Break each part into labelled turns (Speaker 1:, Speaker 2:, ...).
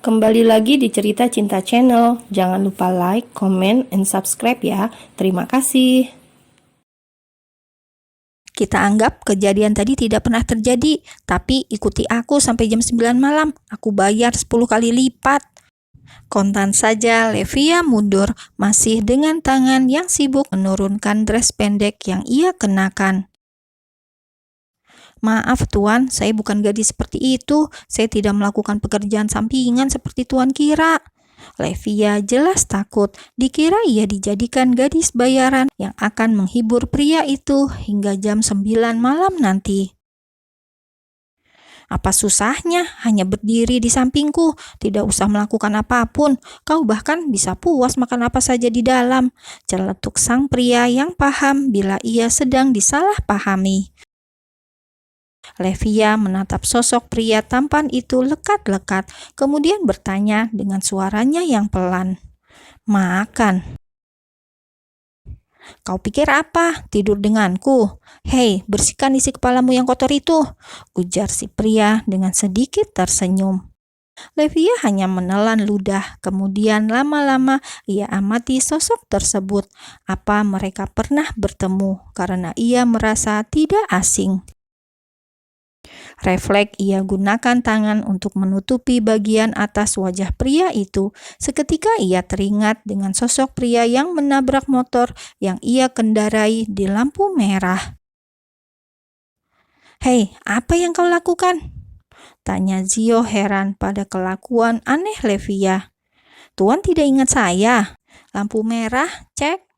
Speaker 1: Kembali lagi di Cerita Cinta Channel. Jangan lupa like, comment, and subscribe ya. Terima kasih.
Speaker 2: Kita anggap kejadian tadi tidak pernah terjadi, tapi ikuti aku sampai jam 9 malam. Aku bayar 10 kali lipat. Kontan saja Levia mundur, masih dengan tangan yang sibuk menurunkan dress pendek yang ia kenakan. Maaf tuan, saya bukan gadis seperti itu. Saya tidak melakukan pekerjaan sampingan seperti tuan kira. Levia jelas takut dikira ia dijadikan gadis bayaran yang akan menghibur pria itu hingga jam 9 malam nanti. Apa susahnya hanya berdiri di sampingku, tidak usah melakukan apapun. Kau bahkan bisa puas makan apa saja di dalam. Celetuk sang pria yang paham bila ia sedang disalahpahami. Levia menatap sosok pria tampan itu lekat-lekat, kemudian bertanya dengan suaranya yang pelan. Makan. Kau pikir apa? Tidur denganku? Hei, bersihkan isi kepalamu yang kotor itu, ujar si pria dengan sedikit tersenyum. Levia hanya menelan ludah, kemudian lama-lama ia amati sosok tersebut. Apa mereka pernah bertemu karena ia merasa tidak asing. Refleks ia gunakan tangan untuk menutupi bagian atas wajah pria itu. Seketika ia teringat dengan sosok pria yang menabrak motor yang ia kendarai di lampu merah. Hei, apa yang kau lakukan? Tanya Zio heran pada kelakuan aneh Levia. Tuan tidak ingat saya? Lampu merah, cek.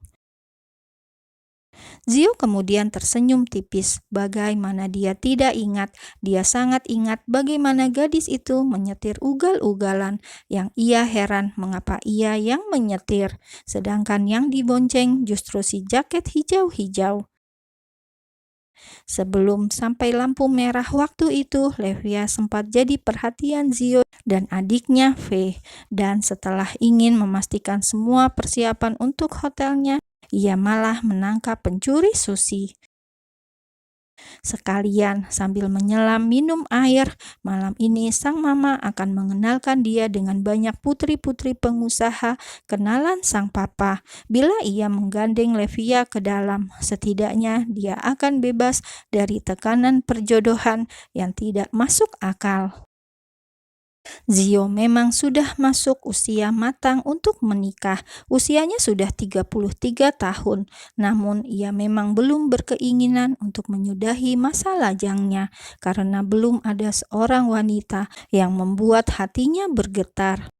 Speaker 2: Zio kemudian tersenyum tipis. Bagaimana dia tidak ingat? Dia sangat ingat bagaimana gadis itu menyetir ugal-ugalan, yang ia heran mengapa ia yang menyetir, sedangkan yang dibonceng justru si jaket hijau-hijau. Sebelum sampai lampu merah waktu itu, Levia sempat jadi perhatian Zio dan adiknya V. Dan setelah ingin memastikan semua persiapan untuk hotelnya, ia malah menangkap pencuri sushi. Sekalian sambil menyelam minum air, malam ini sang mama akan mengenalkan dia dengan banyak putri-putri pengusaha kenalan sang papa. Bila ia menggandeng Levia ke dalam, setidaknya dia akan bebas dari tekanan perjodohan yang tidak masuk akal. Zio memang sudah masuk usia matang untuk menikah. Usianya sudah 33 tahun, namun ia memang belum berkeinginan untuk menyudahi masa lajangnya karena belum ada seorang wanita yang membuat hatinya bergetar.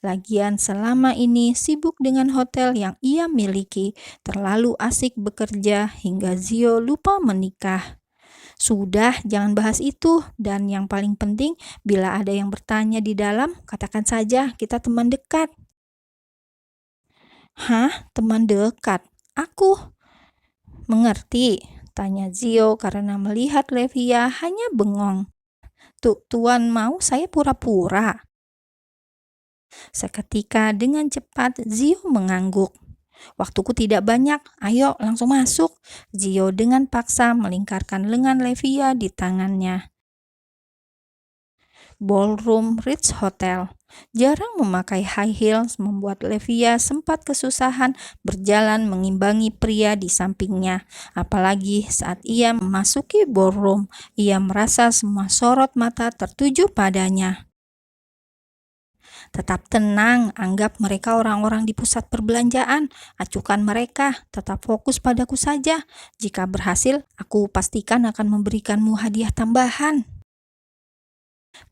Speaker 2: Lagian selama ini sibuk dengan hotel yang ia miliki, terlalu asik bekerja hingga Zio lupa menikah. Sudah, jangan bahas itu. Dan yang paling penting, bila ada yang bertanya di dalam, katakan saja kita teman dekat. Hah? Teman dekat? Aku? Mengerti? Tanya Zio karena melihat Levia hanya bengong. Tuan mau saya pura-pura? Seketika dengan cepat Zio mengangguk. Waktuku tidak banyak, ayo langsung masuk. Zio dengan paksa melingkarkan lengan Levia di tangannya. Ballroom Ritz Hotel. Jarang memakai high heels membuat Levia sempat kesusahan berjalan mengimbangi pria di sampingnya. Apalagi saat ia memasuki ballroom, ia merasa semua sorot mata tertuju padanya. Tetap tenang, anggap mereka orang-orang di pusat perbelanjaan. Acuhkan mereka, tetap fokus padaku saja. Jika berhasil, aku pastikan akan memberikanmu hadiah tambahan.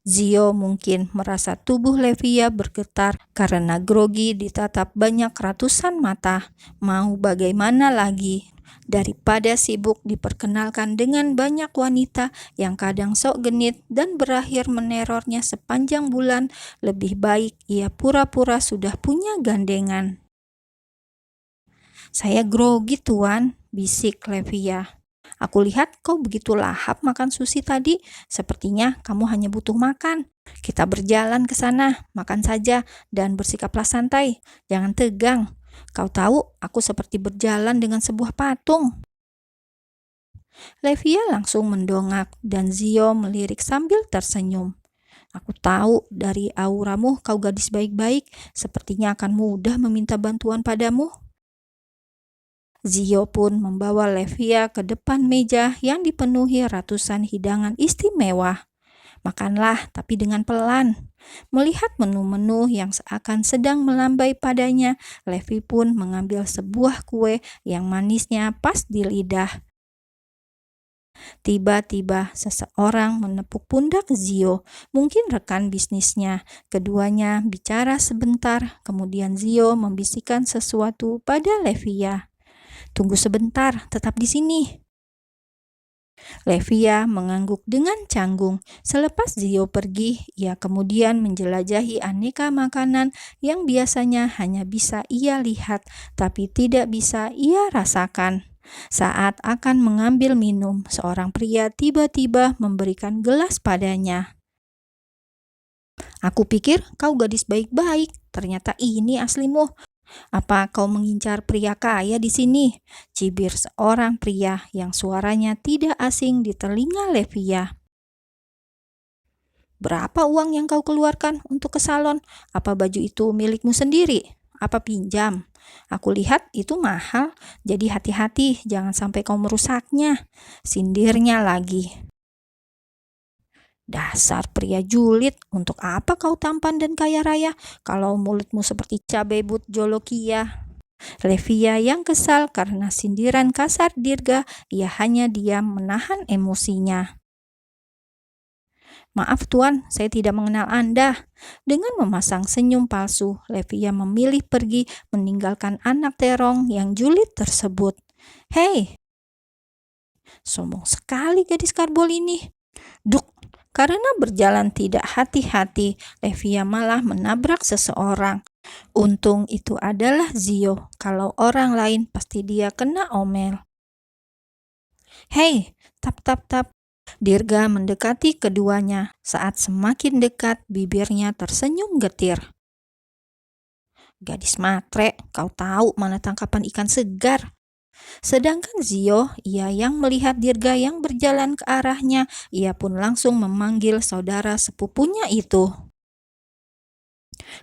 Speaker 2: Zio mungkin merasa tubuh Levia bergetar karena grogi ditatap banyak ratusan mata. Mau bagaimana lagi? Daripada sibuk diperkenalkan dengan banyak wanita yang kadang sok genit dan berakhir menerornya sepanjang bulan, lebih baik ia pura-pura sudah punya gandengan. Saya grogi tuan, bisik Levia. Aku lihat kau begitu lahap makan sushi tadi, sepertinya kamu hanya butuh makan. Kita berjalan ke sana, makan saja dan bersikaplah santai, jangan tegang. Kau tahu, aku seperti berjalan dengan sebuah patung. Levia langsung mendongak dan Zio melirik sambil tersenyum. Aku tahu dari auramu kau gadis baik-baik, sepertinya akan mudah meminta bantuan padamu. Zio pun membawa Levia ke depan meja yang dipenuhi ratusan hidangan istimewa. Makanlah, tapi dengan pelan. Melihat menu-menu yang seakan sedang melambai padanya, Levi pun mengambil sebuah kue yang manisnya pas di lidah. Tiba-tiba seseorang menepuk pundak Zio, mungkin rekan bisnisnya. Keduanya bicara sebentar, kemudian Zio membisikkan sesuatu pada Levia. "Tunggu sebentar, tetap di sini." Levia mengangguk dengan canggung. Selepas Zio pergi, ia kemudian menjelajahi aneka makanan yang biasanya hanya bisa ia lihat, tapi tidak bisa ia rasakan. Saat akan mengambil minum, seorang pria tiba-tiba memberikan gelas padanya. "Aku pikir kau gadis baik-baik, ternyata ini aslimu. Apa kau mengincar pria kaya di sini?" cibir seorang pria yang suaranya tidak asing di telinga Levia. "Berapa uang yang kau keluarkan untuk ke salon? Apa baju itu milikmu sendiri? Apa pinjam? Aku lihat itu mahal, jadi hati-hati jangan sampai kau merusaknya," sindirnya lagi. "Dasar pria julid, untuk apa kau tampan dan kaya raya kalau mulutmu seperti cabai but jolokia?" Levia yang kesal karena sindiran kasar Dirga, ia hanya diam menahan emosinya. "Maaf tuan, saya tidak mengenal Anda." Dengan memasang senyum palsu, Levia memilih pergi meninggalkan anak terong yang julid tersebut. "Hei, sombong sekali gadis karbol ini." Duk, karena berjalan tidak hati-hati, Levia malah menabrak seseorang. Untung itu adalah Zio, kalau orang lain pasti dia kena omel. "Hei, tap tap tap." Dirga mendekati keduanya. Saat semakin dekat, bibirnya tersenyum getir. "Gadis matre, kau tahu mana tangkapan ikan segar." Sedangkan Zio, ia yang melihat Dirga yang berjalan ke arahnya, ia pun langsung memanggil saudara sepupunya itu.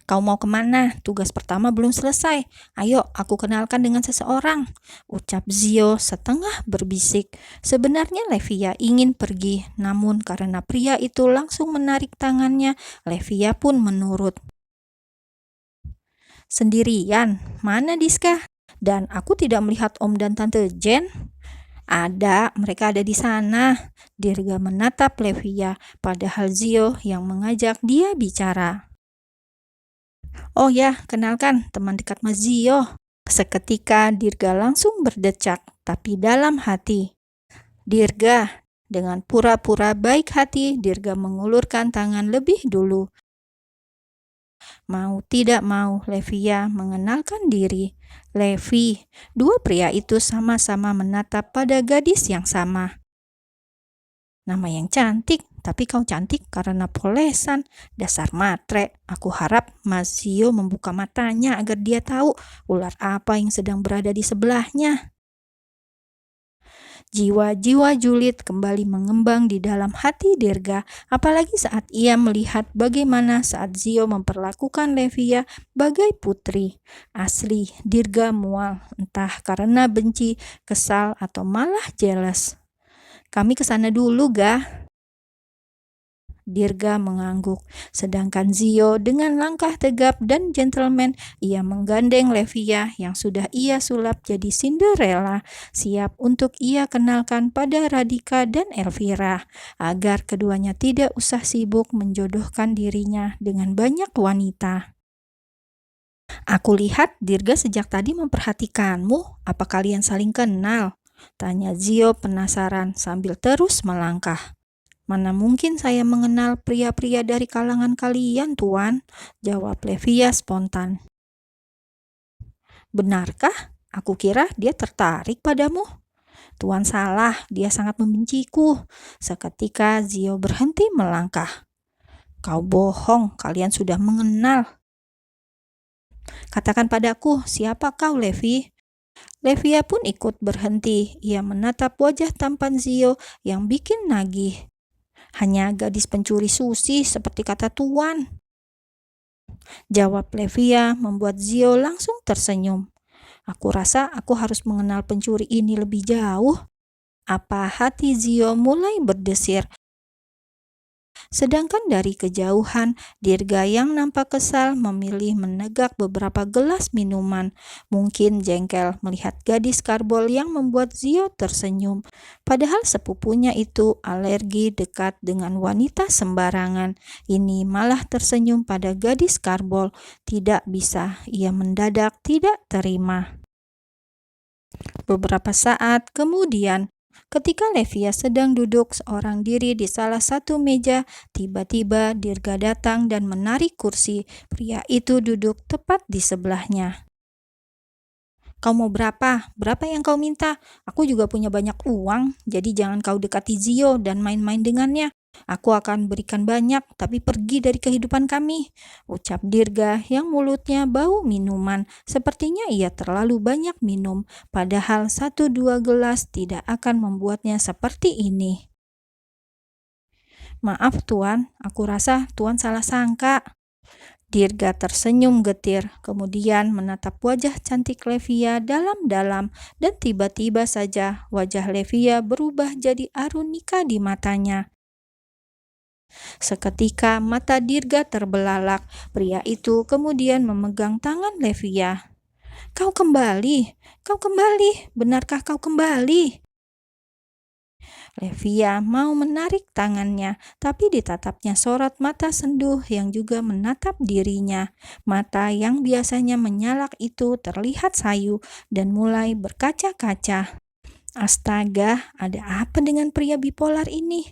Speaker 2: "Kau mau kemana? Tugas pertama belum selesai. Ayo, aku kenalkan dengan seseorang," ucap Zio setengah berbisik. Sebenarnya Levia ingin pergi, namun karena pria itu langsung menarik tangannya, Levia pun menurut. "Sendirian? Mana Diska? Dan aku tidak melihat Om dan Tante Jen." "Ada, mereka ada di sana." Dirga menatap Levia, padahal Zio yang mengajak dia bicara. "Oh ya, kenalkan teman dekat Mas Zio." Seketika Dirga langsung berdecak, tapi dalam hati. "Dirga." Dengan pura-pura baik hati, Dirga mengulurkan tangan lebih dulu. Mau tidak mau, Levia mengenalkan diri. "Levi." Dua pria itu sama-sama menatap pada gadis yang sama. "Nama yang cantik, tapi kau cantik karena polesan. Dasar matre." Aku harap Mas Zio membuka matanya agar dia tahu ular apa yang sedang berada di sebelahnya. Jiwa-jiwa julid kembali mengembang di dalam hati Dirga, apalagi saat ia melihat bagaimana saat Zio memperlakukan Levia bagai putri. Asli, Dirga mual, entah karena benci, kesal, atau malah jealous. "Kami kesana dulu, Gah." Dirga mengangguk, sedangkan Zio dengan langkah tegap dan gentleman, ia menggandeng Levia yang sudah ia sulap jadi Cinderella, siap untuk ia kenalkan pada Radhika dan Elvira, agar keduanya tidak usah sibuk menjodohkan dirinya dengan banyak wanita. "Aku lihat Dirga sejak tadi memperhatikanmu. Apa kalian saling kenal?" tanya Zio penasaran sambil terus melangkah. "Mana mungkin saya mengenal pria-pria dari kalangan kalian, Tuan," jawab Levia spontan. "Benarkah? Aku kira dia tertarik padamu." "Tuan salah, dia sangat membenciku." Seketika Zio berhenti melangkah. "Kau bohong, kalian sudah mengenal." "Katakan padaku, siapa kau, Levi?" Levia pun ikut berhenti. Ia menatap wajah tampan Zio yang bikin nagih. Hanya gadis pencuri sushi seperti kata Tuan. Jawab Levia membuat Zio langsung tersenyum. Aku rasa aku harus mengenal pencuri ini lebih jauh. Apa hati Zio mulai berdesir. Sedangkan dari kejauhan, Dirga yang nampak kesal memilih menegak beberapa gelas minuman. Mungkin jengkel melihat gadis karbol yang membuat Zio tersenyum. Padahal sepupunya itu alergi dekat dengan wanita sembarangan. Ini malah tersenyum pada gadis karbol. Tidak bisa, ia mendadak tidak terima. Beberapa saat kemudian, ketika Levia sedang duduk seorang diri di salah satu meja, tiba-tiba Dirga datang dan menarik kursi. Pria itu duduk tepat di sebelahnya. Kau mau berapa? Berapa yang kau minta? Aku juga punya banyak uang, jadi jangan kau dekati Zio dan main-main dengannya. Aku akan berikan banyak, tapi pergi dari kehidupan kami, ucap Dirga yang mulutnya bau minuman. Sepertinya ia terlalu banyak minum, padahal 1-2 gelas tidak akan membuatnya seperti ini. Maaf Tuan, aku rasa Tuan salah sangka. Dirga tersenyum getir, kemudian menatap wajah cantik Levia dalam-dalam, dan tiba-tiba saja wajah Levia berubah jadi arunika di matanya. Seketika mata Dirga terbelalak. Pria itu kemudian memegang tangan Levia. Kau kembali, benarkah kau kembali? Levia mau menarik tangannya, tapi ditatapnya sorot mata senduh yang juga menatap dirinya. Mata yang biasanya menyalak itu terlihat sayu dan mulai berkaca-kaca. Astaga, ada apa dengan pria bipolar ini?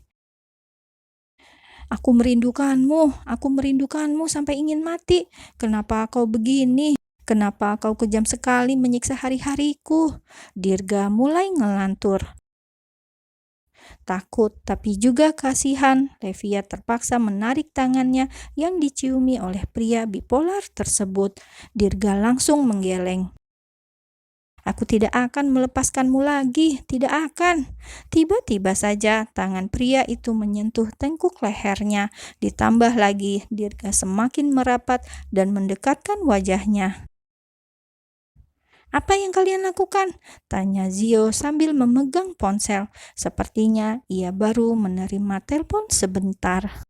Speaker 2: Aku merindukanmu sampai ingin mati. Kenapa kau begini? Kenapa kau kejam sekali menyiksa hari-hariku? Dirga mulai ngelantur. Takut tapi juga kasihan, Levia terpaksa menarik tangannya yang diciumi oleh pria bipolar tersebut. Dirga langsung menggeleng. Aku tidak akan melepaskanmu lagi, tidak akan. Tiba-tiba saja tangan pria itu menyentuh tengkuk lehernya. Ditambah lagi, Dirga semakin merapat dan mendekatkan wajahnya. Apa yang kalian lakukan? Tanya Zio sambil memegang ponsel. Sepertinya ia baru menerima telepon sebentar.